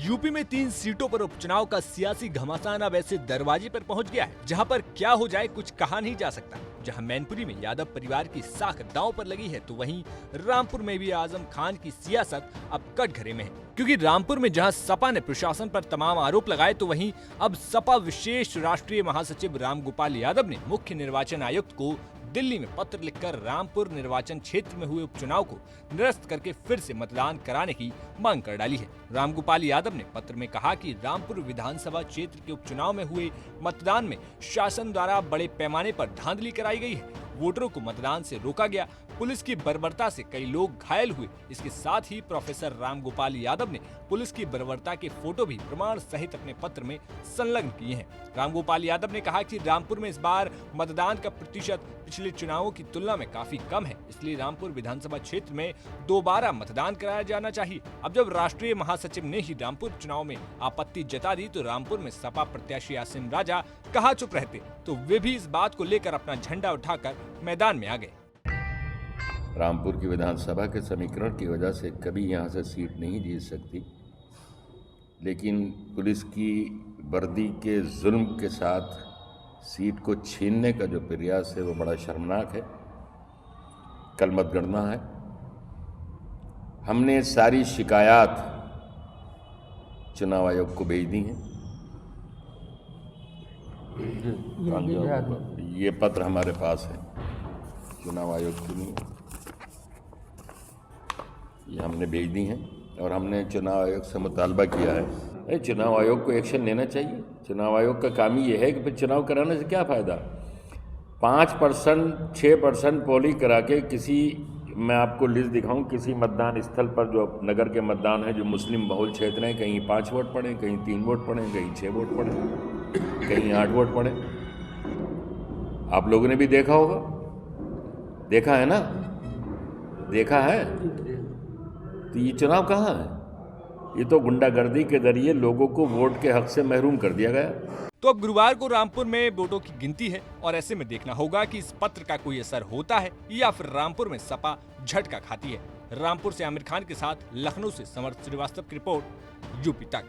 UP में 3 सीटों पर उपचुनाव का सियासी घमासान अब ऐसे दरवाजे पर पहुंच गया है जहां पर क्या हो जाए कुछ कहा नहीं जा सकता। जहां मैनपुरी में यादव परिवार की साख दांव पर लगी है तो वहीं रामपुर में भी आजम खान की सियासत अब कटघरे में है, क्योंकि रामपुर में जहां सपा ने प्रशासन पर तमाम आरोप लगाए तो वहीं अब सपा विशेष राष्ट्रीय महासचिव रामगोपाल यादव ने मुख्य निर्वाचन आयुक्त को दिल्ली में पत्र लिखकर रामपुर निर्वाचन क्षेत्र में हुए उपचुनाव को निरस्त करके फिर से मतदान कराने की मांग कर डाली है। रामगोपाल यादव ने पत्र में कहा कि रामपुर विधानसभा क्षेत्र के उपचुनाव में हुए मतदान में शासन द्वारा बड़े पैमाने पर धांधली कराई गई है, वोटरों को मतदान से रोका गया, पुलिस की बर्बरता से कई लोग घायल हुए। इसके साथ ही प्रोफेसर रामगोपाल यादव ने पुलिस की बर्बरता के फोटो भी प्रमाण सहित अपने पत्र में संलग्न किए हैं। रामगोपाल यादव ने कहा कि रामपुर में इस बार मतदान का प्रतिशत पिछले चुनावों की तुलना में काफी कम है, इसलिए रामपुर विधानसभा क्षेत्र में दोबारा मतदान कराया जाना चाहिए। अब जब राष्ट्रीय महासचिव ने ही रामपुर चुनाव में आपत्ति जता दी तो रामपुर में सपा प्रत्याशी आसिम राजा कहाँ चुप रहते, तो वे भी इस बात को लेकर अपना झंडा उठाकर मैदान में आ गए। रामपुर की विधानसभा के समीकरण की वजह से कभी यहाँ से सीट नहीं जीत सकती, लेकिन पुलिस की वर्दी के जुल्म के साथ सीट को छीनने का जो प्रयास है वो बड़ा शर्मनाक है। कल मतगणना है, हमने सारी शिकायत चुनाव आयोग को भेज दी हैं। ये पत्र हमारे पास है, चुनाव आयोग की नहीं, ये हमने भेज दी हैं और हमने चुनाव आयोग से मुतालबा किया है। चुनाव आयोग को एक्शन लेना चाहिए। चुनाव आयोग का काम ही ये है कि फिर चुनाव कराने से क्या फ़ायदा। 5% 6% पोलिंग करा के किसी, मैं आपको लिस्ट दिखाऊं, किसी मतदान स्थल पर जो नगर के मतदान है जो मुस्लिम बहुल क्षेत्र हैं, कहीं 5 वोट पड़े, कहीं 3 वोट पड़े, कहीं 6 वोट पड़े, कहीं 8 वोट पड़े। आप लोगों ने भी देखा होगा, देखा है ना, देखा है। तो ये चुनाव कहाँ है? ये तो गुंडागर्दी के जरिए लोगों को वोट के हक से महरूम कर दिया गया। तो अब गुरुवार को रामपुर में वोटों की गिनती है और ऐसे में देखना होगा कि इस पत्र का कोई असर होता है या फिर रामपुर में सपा झटका खाती है। रामपुर से आमिर खान के साथ लखनऊ से समर्थ श्रीवास्तव की रिपोर्ट, यूपी तक।